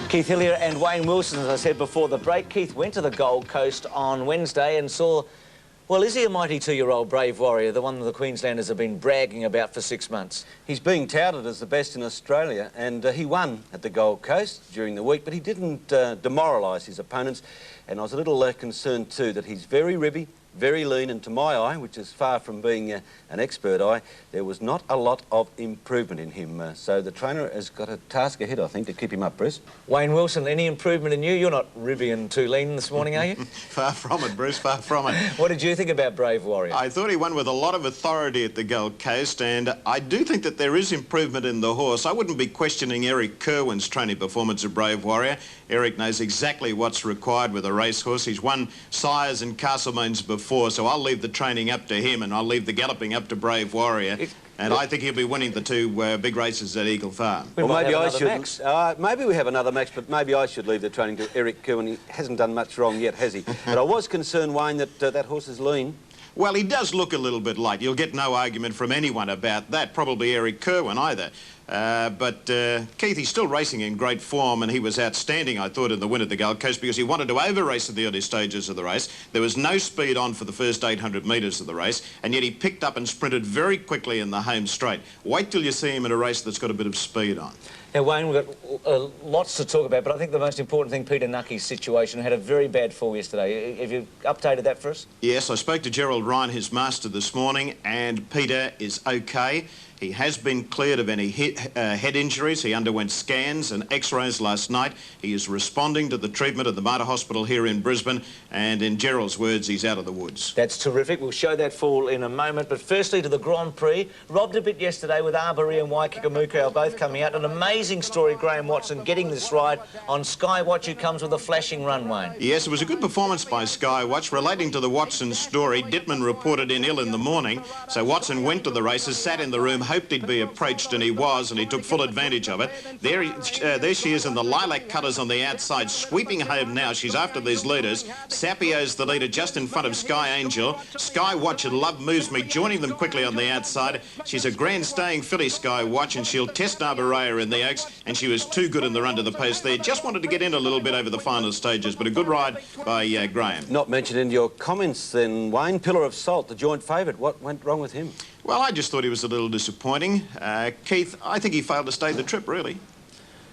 Keith Hillier and Wayne Wilson, as I said before the break. Keith went to the Gold Coast on Wednesday and saw, well, is he a mighty 2-year-old brave warrior, the one that the Queenslanders have been bragging about for 6 months? He's being touted as the best in Australia, and he won at the Gold Coast during the week, but he didn't demoralise his opponents, and I was a little concerned too that he's very ribby, very lean, and to my eye, which is far from being an expert eye, there was not a lot of improvement in him. So the trainer has got a task ahead, I think, to keep him up, Bruce. Wayne Wilson, any improvement in you? You're not ribby and too lean this morning, are you? Far from it, Bruce, far from it. What did you think about Brave Warrior? I thought he won with a lot of authority at the Gold Coast, and I do think that there is improvement in the horse. I wouldn't be questioning Eric Kerwin's training performance of Brave Warrior. Eric knows exactly what's required with a racehorse. He's won Sires and Castlemones before, so I'll leave the training up to him, and I'll leave the galloping up to Brave Warrior. And I think he'll be winning the two big races at Eagle Farm. Well, maybe I should. Maybe we have another match, but maybe I should leave the training to Eric Kerwin. He hasn't done much wrong yet, has he? But I was concerned, Wayne, that that horse is lean. Well, he does look a little bit light. You'll get no argument from anyone about that, probably Eric Kerwin either. But Keith, he's still racing in great form, and he was outstanding, I thought, in the win at the Gold Coast because he wanted to over-race at the early stages of the race. There was no speed on for the first 800 metres of the race, and yet he picked up and sprinted very quickly in the home straight. Wait till you see him in a race that's got a bit of speed on. Now, Wayne, we've got lots to talk about, but I think the most important thing, Peter Nucky's situation, had a very bad fall yesterday. Have you updated that for us? Yes, I spoke to Gerald Ryan, his master, this morning, and Peter is okay. He has been cleared of any head injuries. He underwent scans and x-rays last night. He is responding to the treatment at the Mater Hospital here in Brisbane, and in Gerald's words, he's out of the woods. That's terrific. We'll show that fall in a moment. But firstly to the Grand Prix. Robbed a bit yesterday with Arbory and Waikikamuko both coming out. An amazing story, Graham Watson getting this ride on Skywatch, who comes with a flashing run, Wayne. Yes, it was a good performance by Skywatch. Relating to the Watson story, Dittman reported in ill in the morning, so Watson went to the races, sat in the room, hoped he'd be approached, and he was, and he took full advantage of it. There she is in the lilac colours on the outside, sweeping home now. She's after these leaders. Sapio's the leader just in front of Sky Angel. Skywatch and Love Moves Me joining them quickly on the outside. She's a grand staying filly, Skywatch, and she'll test Arborea in the Oaks, and she was too good in the run to the post there. Just wanted to get in a little bit over the final stages, but a good ride by Graham. Not mentioned in your comments then, Wayne. Pillar of Salt, the joint favourite. What went wrong with him? Well, I just thought he was a little disappointing. Keith, I think he failed to stay the trip, really.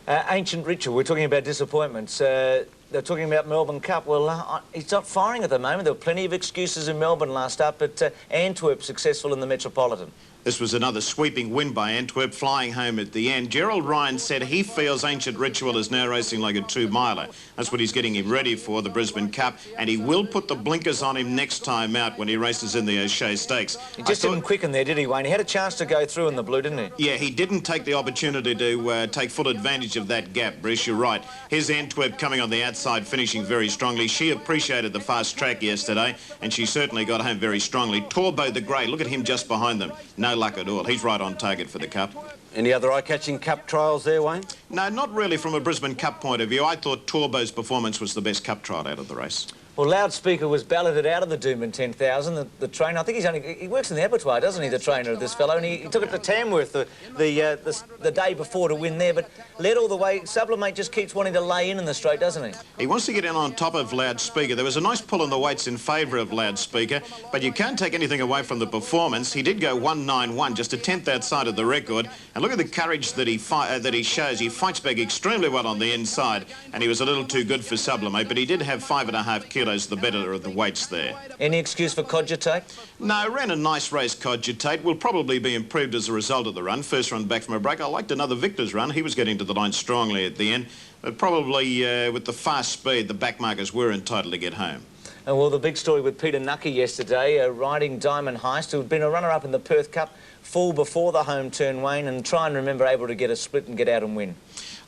Ancient Ritual, we're talking about disappointments. They're talking about Melbourne Cup. Well, he's not firing at the moment. There were plenty of excuses in Melbourne last up, but Antwerp successful in the Metropolitan. This was another sweeping win by Antwerp, flying home at the end. Gerald Ryan said he feels Ancient Ritual is now racing like a 2-miler. That's what he's getting him ready for, the Brisbane Cup, and he will put the blinkers on him next time out when he races in the O'Shea Stakes. He just didn't quicken there, did he, Wayne? He had a chance to go through in the blue, didn't he? Yeah, he didn't take the opportunity to take full advantage of that gap, Bruce, you're right. Here's Antwerp coming on the outside, finishing very strongly. She appreciated the fast track yesterday, and she certainly got home very strongly. Torbo the Grey, look at him just behind them. No luck at all. He's right on target for the Cup. Any other eye-catching Cup trials there, Wayne? No, not really from a Brisbane Cup point of view. I thought Torbo's performance was the best Cup trial out of the race. Well, Loudspeaker was balloted out of the Doomben 10,000. The trainer, I think he works in the abattoir, doesn't he, the trainer of this fellow? And he took it to Tamworth the day before to win there, but led all the way. Sublimate just keeps wanting to lay in the straight, doesn't he? He wants to get in on top of Loudspeaker. There was a nice pull in the weights in favour of Loudspeaker, but you can't take anything away from the performance. He did go 1.91, just a tenth outside of the record. And look at the courage that he shows. He fights back extremely well on the inside, and he was a little too good for Sublimate, but he did have 5.5 kilos. The better of the weights there. Any excuse for Cogitate? No, ran a nice race, Cogitate. Will probably be improved as a result of the run. First run back from a break. I liked another Victor's run. He was getting to the line strongly at the end. But probably with the fast speed, the backmarkers were entitled to get home. And well, the big story with Peter Nucky yesterday, riding Diamond Heist, who had been a runner-up in the Perth Cup, fall before the home turn, Wayne, and try and remember able to get a split and get out and win.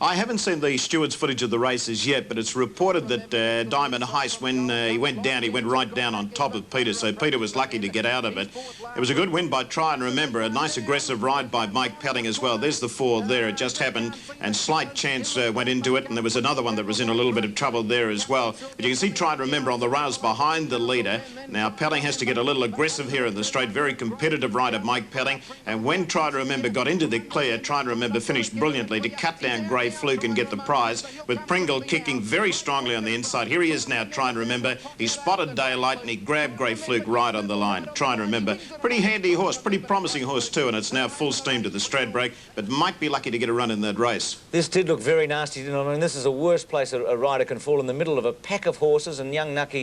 I haven't seen the stewards' footage of the races yet, but it's reported that Diamond Heist, when he went down, he went right down on top of Peter, so Peter was lucky to get out of it. It was a good win by Try and Remember, a nice aggressive ride by Mike Pelling as well. There's the four there, it just happened, and Slight Chance went into it, and there was another one that was in a little bit of trouble there as well. But you can see Try and Remember on the rails behind the leader. Now, Pelling has to get a little aggressive here in the straight. Very competitive rider, Mike Pelling. And when Try to Remember got into the clear, Try to Remember finished brilliantly to cut down Grey Fluke and get the prize, with Pringle kicking very strongly on the inside. Here he is now, Try to Remember. He spotted Daylight and he grabbed Grey Fluke right on the line. Try to Remember. Pretty handy horse, pretty promising horse too, and it's now full steam to the Stradbroke, but might be lucky to get a run in that race. This did look very nasty, didn't it? I mean, this is the worst place a rider can fall, in the middle of a pack of horses, and young Nucky,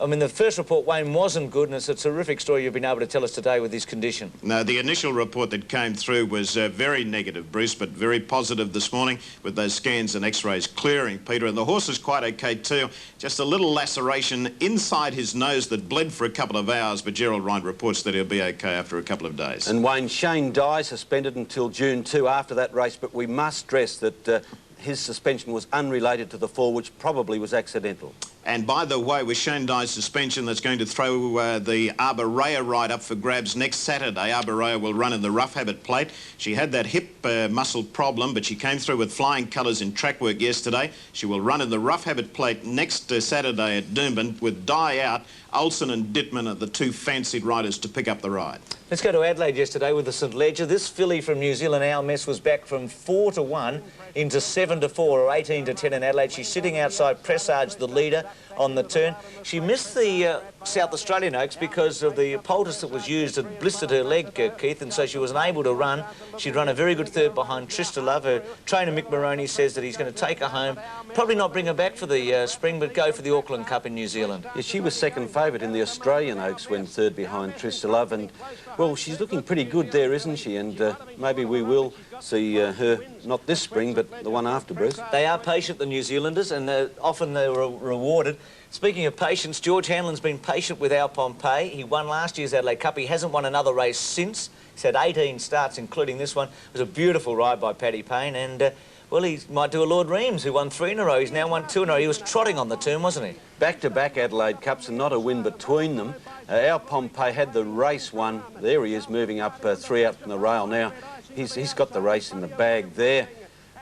I mean, the first report, Wayne, wasn't good, and it's a terrific story you've been able to tell us today with his condition. No, the initial report that came through was very negative, Bruce, but very positive this morning with those scans and x-rays clearing, Peter. And the horse is quite okay too. Just a little laceration inside his nose that bled for a couple of hours, but Gerald Ryan reports that he'll be okay after a couple of days. And Wayne, Shane Dye suspended until June 2 after that race, but we must stress that his suspension was unrelated to the fall, which probably was accidental. And by the way, with Shane Dye's suspension, that's going to throw the Arborea ride up for grabs next Saturday. Arborea will run in the Rough Habit Plate. She had that hip muscle problem, but she came through with flying colours in track work yesterday. She will run in the Rough Habit Plate next Saturday at Doomben. With Dye out, Olsen and Dittman are the two fancied riders to pick up the ride. Let's go to Adelaide yesterday with the St Ledger. This filly from New Zealand, Our Mess, was back from 4-1 into 7-4 or 18-10 in Adelaide. She's sitting outside Presage, the leader, on the turn. She missed the South Australian Oaks because of the poultice that was used had blistered her leg, Keith, and so she wasn't able to run. She'd run a very good third behind Trista Love. Her trainer, Mick Moroney, says that he's going to take her home, probably not bring her back for the spring, but go for the Auckland Cup in New Zealand. Yeah, she was second favourite in the Australian Oaks when third behind Trista Love, and, well, she's looking pretty good there, isn't she? And maybe we will see her, not this spring, but the one after, Bruce. They are patient, the New Zealanders, and often they're rewarded. Speaking of patience, George Hanlon's been patient with Al Pompey. He won last year's Adelaide Cup. He hasn't won another race since. He's had 18 starts, including this one. It was a beautiful ride by Paddy Payne, and, well, he might do a Lord Reams, who won 3 in a row. He's now won 2 in a row. He was trotting on the turn, wasn't he? Back-to-back Adelaide Cups and not a win between them. Al Pompey had the race won. There he is, moving up 3 out from the rail now. He's got the race in the bag there.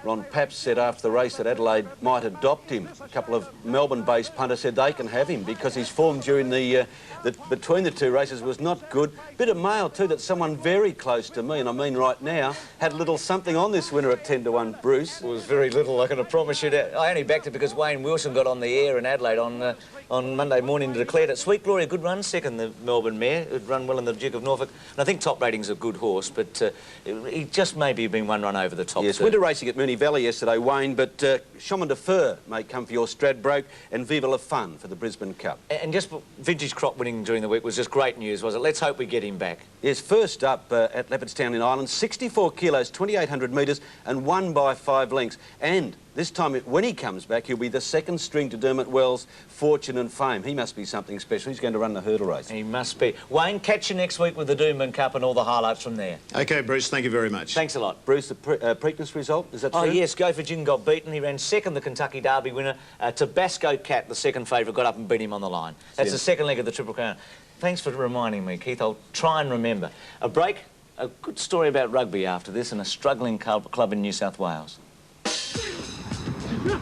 Ron Paps said after the race that Adelaide might adopt him. A couple of Melbourne-based punters said they can have him because his form during between the two races was not good. Bit of mail too that someone very close to me, and I mean right now, had a little something on this winner at 10-1, Bruce. It was very little, I can promise you that. I only backed it because Wayne Wilson got on the air in Adelaide on Monday morning and declared it. Sweet Glory, a good run second, the Melbourne mare. It run well in the Duke of Norfolk. And I think Top Rating's a good horse, but he just maybe been one run over the top. Yes, winter racing at Moonee Valley yesterday, Wayne, but Chemin de Fer may come for your Stradbroke and Viva La Fun for the Brisbane Cup. And just Vintage Crop winning during the week was just great news, was it? Let's hope we get him back. Yes, first up at Leopardstown in Ireland, 64 kilos, 2,800 metres and won by 5 lengths. And this time, when he comes back, he'll be the second string to Dermot Wells' fortune and fame. He must be something special. He's going to run the hurdle race. He must be. Wayne, catch you next week with the Doomben Cup and all the highlights from there. OK, Bruce, thank you very much. Thanks a lot. Bruce, the Preakness result, is that true? Oh, yes, Go for Gin got beaten. He ran second, the Kentucky Derby winner. Tabasco Cat, the second favourite, got up and beat him on the line. That's the second leg of the Triple Crown. Thanks for reminding me, Keith. I'll try and remember. A break, a good story about rugby after this and a struggling club in New South Wales. Hey,